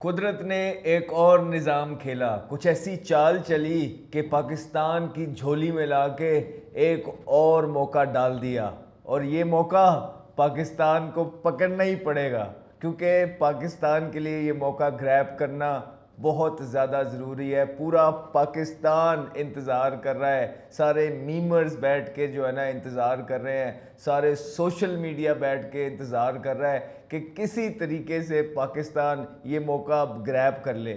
कुदरत ने एक और निज़ाम खेला, कुछ ऐसी चाल चली कि पाकिस्तान की झोली में लाके एक और मौका डाल दिया। और ये मौका पाकिस्तान को पकड़ना ही पड़ेगा, क्योंकि पाकिस्तान के लिए ये मौका ग्रैब करना बहुत ज़्यादा ज़रूरी है। पूरा पाकिस्तान इंतज़ार कर रहा है, सारे मीमर्स बैठ के जो है ना इंतज़ार कर रहे हैं, सारे सोशल मीडिया बैठ के इंतज़ार कर रहा है कि किसी तरीके से पाकिस्तान ये मौका ग्रैब कर ले।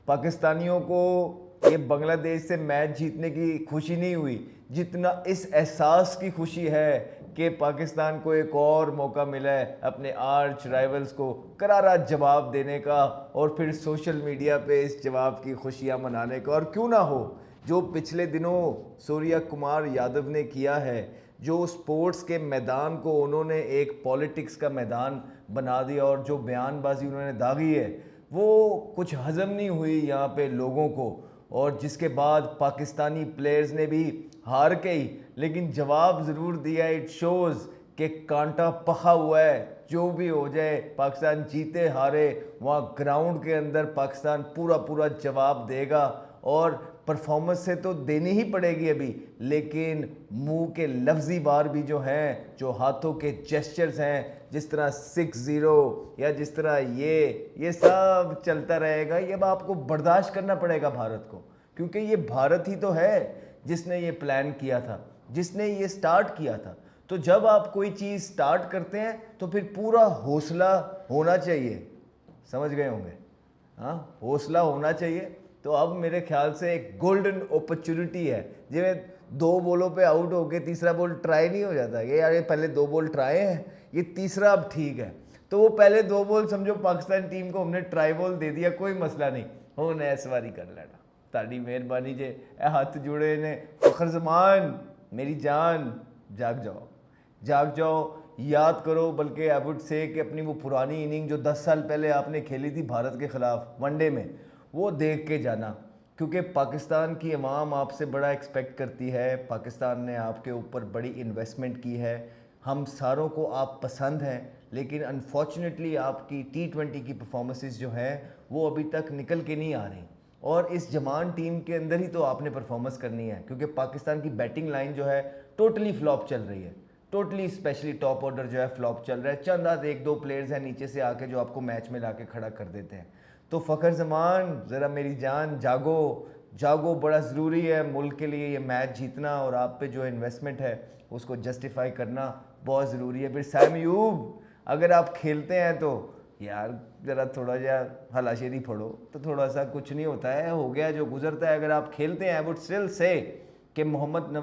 पाकिस्तानियों को ये बांग्लादेश से मैच जीतने की खुशी नहीं हुई, जितना इस एहसास की खुशी है कि पाकिस्तान को एक और मौका मिला है अपने आर्च राइवल्स को करारा जवाब देने का, और फिर सोशल मीडिया पे इस जवाब की खुशियां मनाने का। और क्यों ना हो, जो पिछले दिनों सूर्या कुमार यादव ने किया है, जो स्पोर्ट्स के मैदान को उन्होंने एक पॉलिटिक्स का मैदान बना दिया, और जो बयानबाजी उन्होंने दागी है वो कुछ हज़म नहीं हुई यहाँ पे लोगों को। और जिसके बाद पाकिस्तानी प्लेयर्स ने भी हार के ही लेकिन जवाब ज़रूर दिया। इट शोज़ कि कांटा पका हुआ है, जो भी हो जाए पाकिस्तान जीते हारे वहाँ ग्राउंड के अंदर पाकिस्तान पूरा पूरा जवाब देगा। और परफॉर्मेंस से तो देनी ही पड़ेगी अभी, लेकिन मुंह के लफ्ज़ी वार भी जो हैं, जो हाथों के जेस्चर्स हैं, जिस तरह 6-0 या जिस तरह ये सब चलता रहेगा। ये अब आपको बर्दाश्त करना पड़ेगा भारत को, क्योंकि ये भारत ही तो है जिसने ये प्लान किया था, जिसने ये स्टार्ट किया था। तो जब आप कोई चीज़ स्टार्ट करते हैं तो फिर पूरा हौसला होना चाहिए, समझ गए होंगे। हाँ, हौसला होना चाहिए। तो अब मेरे ख्याल से एक गोल्डन अपॉर्चुनिटी है, जिसमें 2 बॉलों पे आउट होके तीसरा बॉल ट्राई नहीं हो जाता ये यार, ये पहले 2 बॉल ट्राई हैं, ये तीसरा अब ठीक है। तो वो पहले 2 बॉल समझो पाकिस्तान टीम को हमने ट्राई बॉल दे दिया, कोई मसला नहीं, उन्हें इस बारी कर लेना। ताड़ी मेहरबानी जे हाथ जुड़े ने। फखर जमान मेरी जान, जाग जाओ, जाग जाओ, याद करो। बल्कि आई वुड से कि अपनी वो पुरानी इनिंग जो 10 साल पहले आपने खेली थी भारत के ख़िलाफ़ वनडे में, वो देख के जाना, क्योंकि पाकिस्तान की अवाम आपसे बड़ा एक्सपेक्ट करती है। पाकिस्तान ने आपके ऊपर बड़ी इन्वेस्टमेंट की है, हम सारों को आप पसंद हैं, लेकिन अनफॉर्चुनेटली आपकी T20 की परफॉर्मेंसेस जो हैं वो अभी तक निकल के नहीं आ रही। और इस जवान टीम के अंदर ही तो आपने परफॉर्मेंस करनी है, क्योंकि पाकिस्तान की बैटिंग लाइन जो है टोटली फ्लॉप चल रही है, टोटली। स्पेशली टॉप ऑर्डर जो है फ्लॉप चल रहा है। चंद आध 1-2 प्लेयर्स हैं नीचे से आके जो आपको मैच में लाके खड़ा कर देते हैं। तो फ़खर ज़मान ज़रा मेरी जान जागो, जागो, बड़ा ज़रूरी है मुल्क के लिए ये मैच जीतना, और आप पे जो इन्वेस्टमेंट है उसको जस्टिफाई करना बहुत ज़रूरी है। फिर साइम अयूब, अगर आप खेलते हैं तो यार ज़रा थोड़ा जा हलाशेरी फोड़ो, तो थोड़ा सा कुछ नहीं होता है, हो गया जो गुजरता है। अगर आप खेलते हैं, आई वुड स्टिल से कि मोहम्मद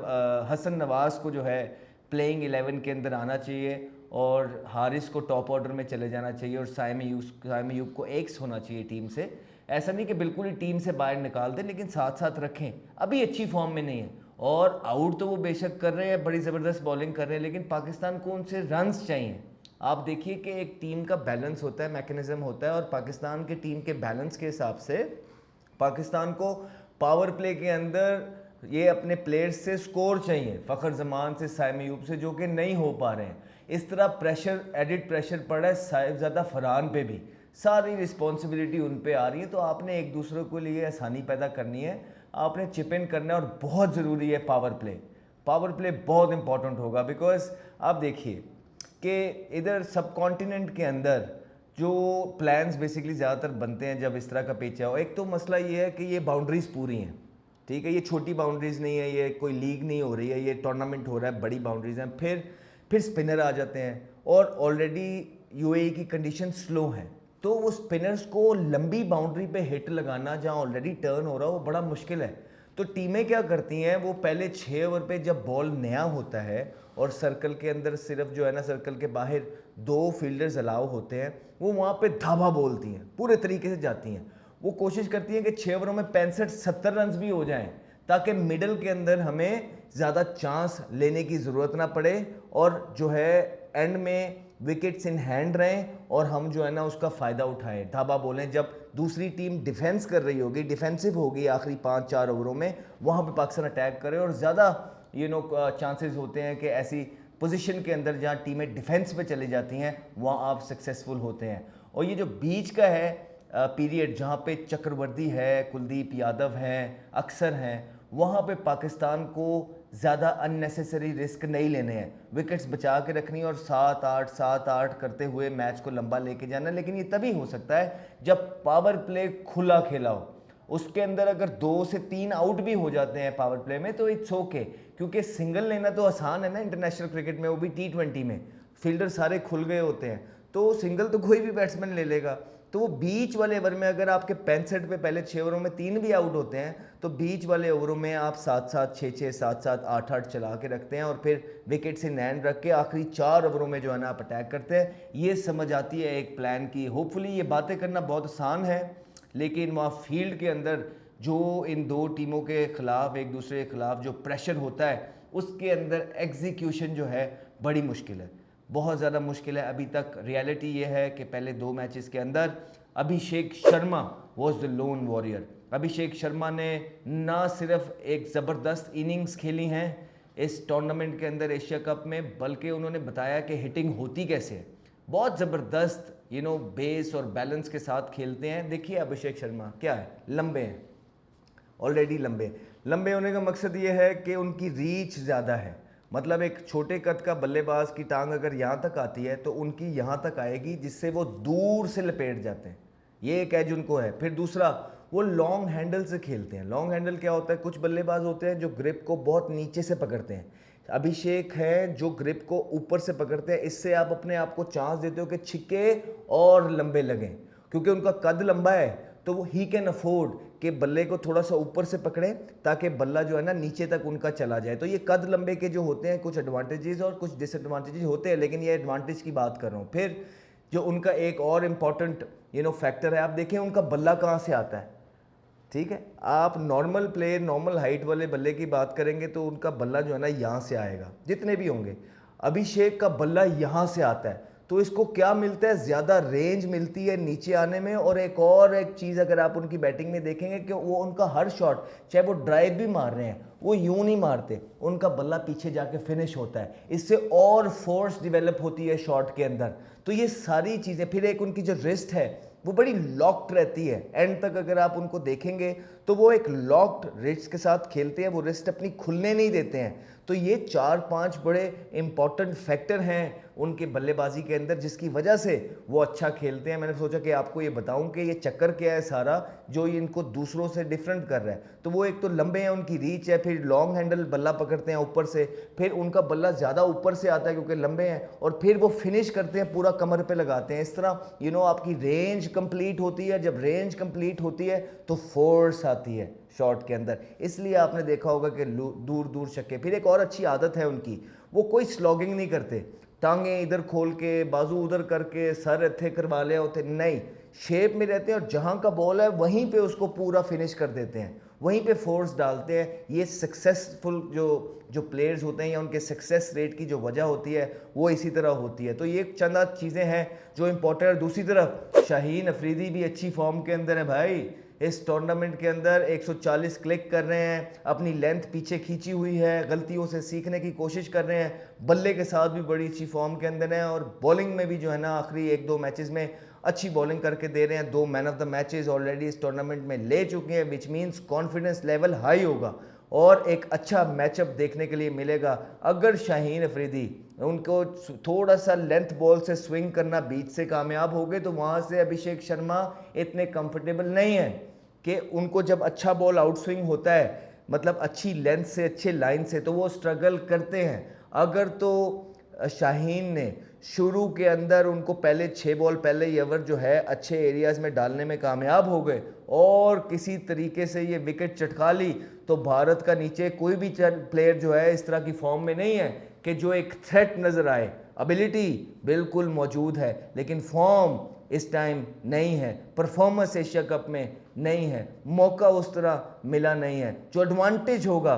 हसन नवाज़ को जो है प्लेइंग 11 के अंदर आना चाहिए, और हारिस को टॉप ऑर्डर में चले जाना चाहिए, और साइम अयूब को एक्स होना चाहिए टीम से। ऐसा नहीं कि बिल्कुल ही टीम से बाहर निकाल दें, लेकिन साथ साथ रखें। अभी अच्छी फॉर्म में नहीं है, और आउट तो वो बेशक कर रहे हैं, बड़ी ज़बरदस्त बॉलिंग कर रहे हैं, लेकिन पाकिस्तान को उनसे रन्स चाहिए। आप देखिए कि एक टीम का बैलेंस होता है, मैकेनिज़्म होता है, और पाकिस्तान के टीम के बैलेंस के हिसाब से पाकिस्तान को पावर प्ले के अंदर ये अपने प्लेयर्स से स्कोर चाहिए, फ़खर जमान से, साइम अयूब से, जो कि नहीं हो पा रहे हैं। इस तरह प्रेशर, एडिड प्रेशर पड़ा है साहिबजादा फरहान पे भी, सारी रिस्पॉन्सिबिलिटी उन पे आ रही है। तो आपने एक दूसरे को लिए आसानी पैदा करनी है, आपने चिप इन करना है, और बहुत ज़रूरी है पावर प्ले। पावर प्ले बहुत इंपॉर्टेंट होगा, बिकॉज आप देखिए कि इधर सब कॉन्टिनेंट के अंदर जो प्लान्स बेसिकली ज़्यादातर बनते हैं जब इस तरह का पिच है, एक तो मसला ये है कि ये बाउंड्रीज़ पूरी हैं, ठीक है, ये छोटी बाउंड्रीज़ नहीं है, ये कोई लीग नहीं हो रही है, ये टूर्नामेंट हो रहा है, बड़ी बाउंड्रीज़ हैं। फिर स्पिनर आ जाते हैं, और ऑलरेडी यूएई की कंडीशन स्लो है, तो वो स्पिनर्स को लंबी बाउंड्री पे हिट लगाना जहाँ ऑलरेडी टर्न हो रहा है वो बड़ा मुश्किल है। तो टीमें क्या करती हैं, वो पहले 6 ओवर पे जब बॉल नया होता है और सर्कल के अंदर सिर्फ जो है ना, सर्कल के बाहर 2 फील्डर्स अलाउ होते हैं, वो वहाँ पे धावा बोलती हैं, पूरे तरीके से जाती हैं। वो कोशिश करती हैं कि 6 ओवरों में 65-70 रन भी हो जाएं, ताकि मिडल के अंदर हमें ज़्यादा चांस लेने की ज़रूरत ना पड़े, और जो है एंड में विकेट्स इन हैंड रहें, और हम जो है ना उसका फ़ायदा उठाएं, धाबा बोलें। जब दूसरी टीम डिफेंस कर रही होगी, डिफेंसिव होगी आखिरी 5-4 ओवरों में, वहाँ पे पाकिस्तान अटैक करे, और ज़्यादा चांसेस होते हैं कि ऐसी पोजीशन के अंदर जहाँ टीमें डिफेंस पे चली जाती हैं वहाँ आप सक्सेसफुल होते हैं। और ये जो बीच का है पीरियड जहाँ पे चक्रवर्ती है, कुलदीप यादव हैं, अक्सर हैं, वहाँ पे पाकिस्तान को ज़्यादा अननेसेसरी रिस्क नहीं लेने हैं, विकेट्स बचा के रखनी और 7-8 करते हुए मैच को लंबा लेके जाना। लेकिन ये तभी हो सकता है जब पावर प्ले खुला खेला हो। उसके अंदर अगर 2 से 3 आउट भी हो जाते हैं पावर प्ले में तो इट्स ओके, क्योंकि सिंगल लेना तो आसान है ना इंटरनेशनल क्रिकेट में, वो भी T20 में फील्डर सारे खुल गए होते हैं, तो सिंगल तो कोई भी बैट्समैन ले लेगा। तो वो बीच वाले ओवर में अगर आपके 65 पे पहले 6 ओवरों में 3 भी आउट होते हैं तो बीच वाले ओवरों में आप 7-7, 6-6, 7-7, 8-8 चला के रखते हैं और फिर विकेट से नैन रख के आखिरी 4 ओवरों में जो है ना आप अटैक करते हैं। ये समझ आती है एक प्लान की। होपफुली ये बातें करना बहुत आसान है, लेकिन वहाँ फील्ड के अंदर जो इन दो टीमों के खिलाफ, एक दूसरे के खिलाफ जो प्रेशर होता है, उसके अंदर एग्जीक्यूशन जो है बड़ी मुश्किल है, बहुत ज़्यादा मुश्किल है। अभी तक रियलिटी ये है कि पहले 2 मैचेस के अंदर Abhishek Sharma was the lone warrior. Abhishek Sharma ने ना सिर्फ एक ज़बरदस्त इनिंग्स खेली हैं इस टूर्नामेंट के अंदर एशिया कप में, बल्कि उन्होंने बताया कि हिटिंग होती कैसे है। बहुत ज़बरदस्त बेस और बैलेंस के साथ खेलते हैं। देखिए अभिषेक शर्मा क्या है, लंबे हैं, ऑलरेडी लंबे होने का मकसद ये है कि उनकी रीच ज़्यादा है। मतलब एक छोटे कद का बल्लेबाज की टांग अगर यहाँ तक आती है तो उनकी यहाँ तक आएगी, जिससे वो दूर से लपेट जाते हैं। ये एक एज उनको है। फिर दूसरा, वो लॉन्ग हैंडल से खेलते हैं। लॉन्ग हैंडल क्या होता है, कुछ बल्लेबाज होते हैं जो ग्रिप को बहुत नीचे से पकड़ते हैं। अभिषेक है जो ग्रिप को ऊपर से पकड़ते हैं। इससे आप अपने आप को चांस देते हो कि छिक्के और लंबे लगें, क्योंकि उनका कद लंबा है तो वो ही कैन अफोर्ड कि बल्ले को थोड़ा सा ऊपर से पकड़े ताकि बल्ला जो है ना नीचे तक उनका चला जाए। तो ये कद लंबे के जो होते हैं कुछ एडवांटेजेस और कुछ डिसएडवांटेजेस होते हैं, लेकिन ये एडवांटेज की बात कर रहा हूँ। फिर जो उनका एक और इम्पॉर्टेंट फैक्टर है, आप देखें उनका बल्ला कहाँ से आता है। ठीक है, आप नॉर्मल प्लेयर, नॉर्मल हाइट वाले बल्ले की बात करेंगे तो उनका बल्ला जो है ना यहाँ से आएगा, जितने भी होंगे। अभिषेक का बल्ला यहाँ से आता है, तो इसको क्या मिलता है, ज़्यादा रेंज मिलती है नीचे आने में। और एक चीज़ अगर आप उनकी बैटिंग में देखेंगे कि वो उनका हर शॉट, चाहे वो ड्राइव भी मार रहे हैं, वो यूं नहीं मारते, उनका बल्ला पीछे जाके फिनिश होता है। इससे और फोर्स डेवलप होती है शॉट के अंदर। तो ये सारी चीज़ें, फिर एक उनकी जो रिस्ट है वो बड़ी लॉक्ड रहती है। एंड तक अगर आप उनको देखेंगे तो वो एक लॉक्ड रिस्ट के साथ खेलते हैं, वो रिस्ट अपनी खुलने नहीं देते हैं। तो ये 4-5 बड़े इंपॉर्टेंट फैक्टर हैं उनके बल्लेबाजी के अंदर, जिसकी वजह से वो अच्छा खेलते हैं। मैंने सोचा कि आपको ये बताऊं कि ये चक्कर क्या है सारा जो ये इनको दूसरों से डिफरेंट कर रहा है। तो वो एक तो लंबे हैं, उनकी रीच है, फिर लॉन्ग हैंडल बल्ला पकड़ते हैं ऊपर से, फिर उनका बल्ला ज़्यादा ऊपर से आता है क्योंकि लंबे हैं, और फिर वो फिनिश करते हैं पूरा कमर पे लगाते हैं। इस तरह आपकी रेंज कंप्लीट होती है। जब रेंज कंप्लीट होती है तो फोर्स आती है शॉट के अंदर, इसलिए आपने देखा होगा कि दूर दूर छक्के। फिर एक और अच्छी आदत है उनकी, वो कोई स्लॉगिंग नहीं करते, टांगे इधर खोल के, बाजू उधर करके, सर इत्थे करवा लिया होते नहीं, शेप में रहते हैं और जहाँ का बॉल है वहीं पे उसको पूरा फिनिश कर देते हैं, वहीं पे फोर्स डालते हैं। ये सक्सेसफुल जो प्लेयर्स होते हैं या उनके सक्सेस रेट की जो वजह होती है वो इसी तरह होती है। तो ये चंद चीज़ें हैं जो इम्पोर्टेंट है। दूसरी तरफ शाहीन अफरीदी भी अच्छी फॉर्म के अंदर है भाई। इस टूर्नामेंट के अंदर 140 क्लिक कर रहे हैं, अपनी लेंथ पीछे खींची हुई है, गलतियों से सीखने की कोशिश कर रहे हैं, बल्ले के साथ भी बड़ी अच्छी फॉर्म के अंदर हैं और बॉलिंग में भी जो है ना आखिरी 1-2 मैचेस में अच्छी बॉलिंग करके दे रहे हैं। 2 man of the matches already इस टूर्नामेंट में ले चुके हैं, which means confidence level high होगा और एक अच्छा मैचअप देखने के लिए मिलेगा। अगर शाहीन अफरीदी उनको थोड़ा सा लेंथ बॉल से स्विंग करना बीच से कामयाब हो गए तो वहाँ से अभिषेक शर्मा इतने कंफर्टेबल नहीं है कि उनको जब अच्छा बॉल आउट स्विंग होता है, मतलब अच्छी लेंथ से, अच्छे लाइन से, तो वो स्ट्रगल करते हैं। अगर तो शाहीन ने शुरू के अंदर उनको पहले 6 बॉल पहले ही ओवर जो है अच्छे एरियाज़ में डालने में कामयाब हो गए और किसी तरीके से ये विकेट चटका ली, तो भारत का नीचे कोई भी प्लेयर जो है इस तरह की फॉर्म में नहीं है कि जो एक थ्रेट नज़र आए। एबिलिटी बिल्कुल मौजूद है लेकिन फॉर्म इस टाइम नहीं है, परफॉर्मेंस एशिया कप में नहीं है, मौका उस तरह मिला नहीं है जो एडवांटेज होगा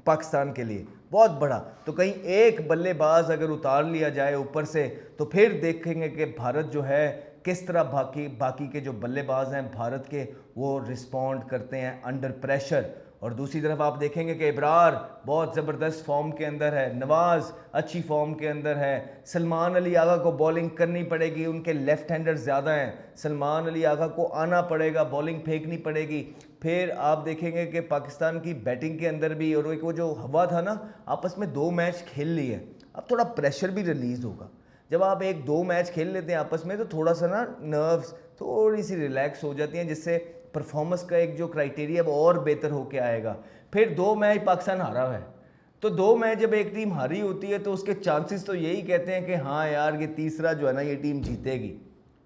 पाकिस्तान के लिए बहुत बड़ा। तो कहीं एक बल्लेबाज अगर उतार लिया जाए ऊपर से तो फिर देखेंगे कि भारत जो है किस तरह बाकी के जो बल्लेबाज हैं भारत के वो रिस्पॉन्ड करते हैं अंडर प्रेशर। और दूसरी तरफ आप देखेंगे कि इब्रार बहुत ज़बरदस्त फॉर्म के अंदर है, नवाज़ अच्छी फॉर्म के अंदर है, सलमान अली आगा को बॉलिंग करनी पड़ेगी, उनके लेफ्ट हैंडर ज़्यादा हैं, सलमान अली आगा को आना पड़ेगा, बॉलिंग फेंकनी पड़ेगी। फिर आप देखेंगे कि पाकिस्तान की बैटिंग के अंदर भी, और एक वो जो हवा था ना, आपस में 2 मैच खेल लिए, अब थोड़ा प्रेशर भी रिलीज़ होगा। जब आप 1-2 मैच खेल लेते हैं आपस में तो थोड़ा सा ना नर्व्स थोड़ी सी रिलैक्स हो जाती हैं, जिससे परफॉर्मेंस का एक जो क्राइटेरिया वो और बेहतर होके आएगा। फिर 2 मैच पाकिस्तान हारा हुआ है, तो 2 मैच जब एक टीम हारी होती है तो उसके चांसेस तो यही कहते हैं कि हाँ यार ये तीसरा जो है ना ये टीम जीतेगी,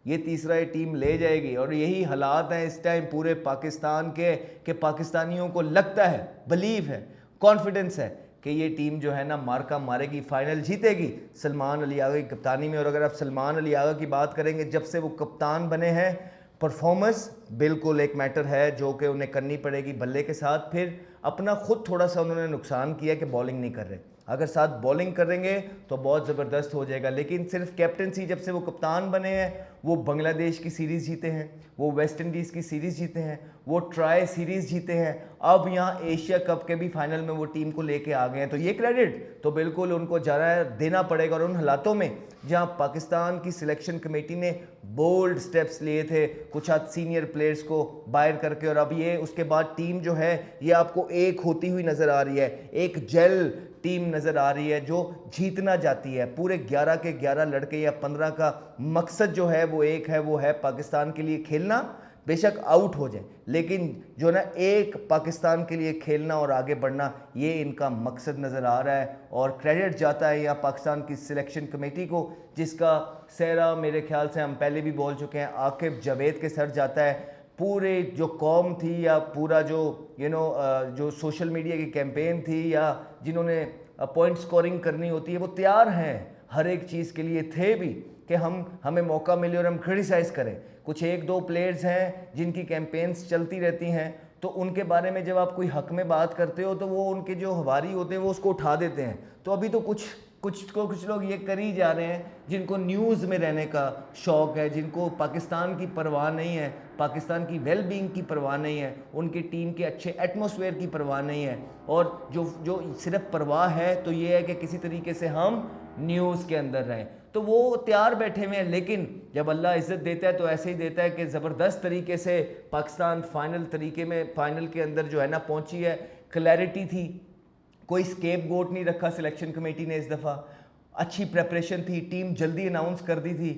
ये तीसरा ये टीम ले जाएगी। और यही हालात हैं इस टाइम पूरे पाकिस्तान के, कि पाकिस्तानियों को लगता है, बिलीव है, कॉन्फिडेंस है कि ये टीम जो है ना मार्का मारेगी, फाइनल जीतेगी सलमान अली आगा की कप्तानी में। और अगर आप सलमान अली आगा की बात करेंगे, जब से वो कप्तान बने हैं, परफॉर्मेंस बिल्कुल एक मैटर है जो कि उन्हें करनी पड़ेगी बल्ले के साथ। फिर अपना खुद थोड़ा सा उन्होंने नुकसान किया कि बॉलिंग नहीं कर रहे, अगर साथ बॉलिंग करेंगे तो बहुत ज़बरदस्त हो जाएगा। लेकिन सिर्फ कैप्टनसी, जब से वो कप्तान बने हैं, वो बांग्लादेश की सीरीज़ जीते हैं, वो वेस्ट इंडीज़ की सीरीज़ जीते हैं, वो ट्राई सीरीज़ जीते हैं, अब यहाँ एशिया कप के भी फाइनल में वो टीम को लेके आ गए हैं। तो ये क्रेडिट तो बिल्कुल उनको ज़रा देना पड़ेगा। और उन हालातों में जहाँ पाकिस्तान की सिलेक्शन कमेटी ने बोल्ड स्टेप्स लिए थे, कुछ आज सीनियर प्लेयर्स को बाहर करके, और अब ये उसके बाद टीम जो है ये आपको एक होती हुई नज़र आ रही है, एक जेल टीम नज़र आ रही है जो जीतना चाहती है। पूरे 11 के 11 लड़के या 15 का मकसद जो है वो एक है, वो है पाकिस्तान के लिए खेलना, बेशक आउट हो जाए लेकिन जो ना एक पाकिस्तान के लिए खेलना और आगे बढ़ना, ये इनका मकसद नज़र आ रहा है। और क्रेडिट जाता है यहाँ पाकिस्तान की सिलेक्शन कमेटी को, जिसका सेहरा मेरे ख्याल से हम पहले भी बोल चुके हैं, आकिब जावेद के सर जाता है। पूरे जो कौम थी या पूरा जो जो सोशल मीडिया की कैंपेन थी या जिन्होंने पॉइंट स्कोरिंग करनी होती है, वो तैयार हैं हर एक चीज़ के लिए, थे भी कि हमें मौका मिले और हम क्रिटिसाइज़ करें। कुछ 1-2 प्लेयर्स हैं जिनकी कैंपेन्स चलती रहती हैं, तो उनके बारे में जब आप कोई हक में बात करते हो तो वो उनके जो हवारी होते हैं वो उसको उठा देते हैं। तो अभी तो कुछ लोग ये कर ही जा रहे हैं जिनको न्यूज़ में रहने का शौक़ है, जिनको पाकिस्तान की परवाह नहीं है, पाकिस्तान की वेल बीइंग की परवाह नहीं है, उनकी टीम के अच्छे एटमॉस्फेयर की परवाह नहीं है, और जो सिर्फ परवाह है तो ये है कि किसी तरीके से हम न्यूज़ के अंदर रहें, तो वो तैयार बैठे हुए हैं। लेकिन जब अल्लाह इज़्ज़त देता है तो ऐसे ही देता है कि ज़बरदस्त तरीके से पाकिस्तान फाइनल के अंदर जो है ना पहुंची है। क्लैरिटी थी, कोई स्केप गोट नहीं रखा सिलेक्शन कमेटी ने इस दफ़ा, अच्छी प्रेपरेशन थी, टीम जल्दी अनाउंस कर दी थी,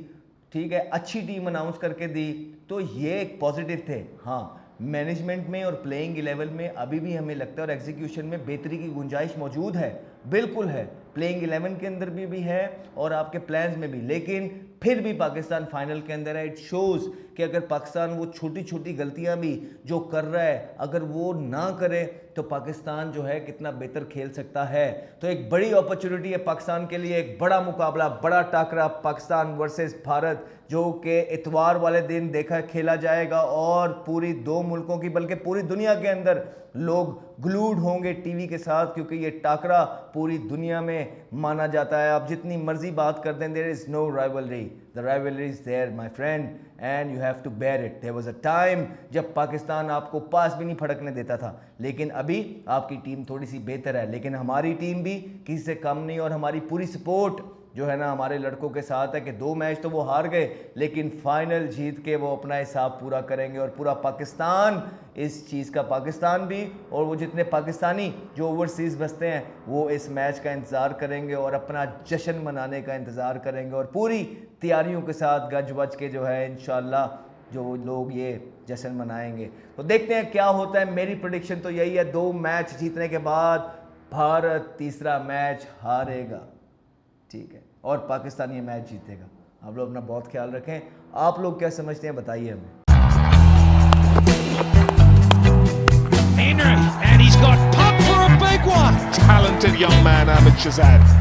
ठीक है, अच्छी टीम अनाउंस करके दी, तो ये एक पॉजिटिव थे। हाँ, मैनेजमेंट में और प्लेइंग 11 में अभी भी हमें लगता है और एग्जीक्यूशन में बेहतरी की गुंजाइश मौजूद है, बिल्कुल है, प्लेइंग 11 के अंदर भी है और आपके प्लान्स में भी। लेकिन फिर भी पाकिस्तान फाइनल के अंदर है। इट शोज़ कि अगर पाकिस्तान वो छोटी छोटी गलतियां भी जो कर रहा है, अगर वो ना करे तो पाकिस्तान जो है कितना बेहतर खेल सकता है। तो एक बड़ी अपॉर्चुनिटी है पाकिस्तान के लिए, एक बड़ा मुकाबला, बड़ा टाकरा पाकिस्तान वर्सेस भारत, जो कि इतवार वाले दिन खेला जाएगा और पूरी 2 मुल्कों की बल्कि पूरी दुनिया के अंदर लोग ग्लूड होंगे टीवी के साथ, क्योंकि ये टाकरा पूरी दुनिया में माना जाता है। आप जितनी मर्जी बात कर दें, there is no rivalry, the rivalry is there my friend and you have to bear it. There was a time जब पाकिस्तान आपको पास भी नहीं फड़कने देता था, लेकिन अभी आपकी टीम थोड़ी सी बेहतर है, लेकिन हमारी टीम भी किसी से कम नहीं, और हमारी पूरी सपोर्ट जो है ना हमारे लड़कों के साथ है कि 2 मैच तो वो हार गए लेकिन फाइनल जीत के वो अपना हिसाब पूरा करेंगे। और पूरा पाकिस्तान, इस चीज़ का पाकिस्तान भी और वो जितने पाकिस्तानी जो ओवरसीज़ बसते हैं वो इस मैच का इंतज़ार करेंगे और अपना जश्न मनाने का इंतज़ार करेंगे और पूरी तैयारियों के साथ गज बज के जो है इंशाल्लाह जो लोग ये जश्न मनाएंगे। तो देखते हैं क्या होता है। मेरी प्रेडिक्शन तो यही है, 2 मैच जीतने के बाद भारत तीसरा मैच हारेगा, ठीक है, और पाकिस्तान ये मैच जीतेगा। आप लोग अपना बहुत ख्याल रखें। आप लोग क्या समझते हैं बताइए हमें। Henry, and he's got pumped for a big one. Talented young man, Ahmed Shahzad.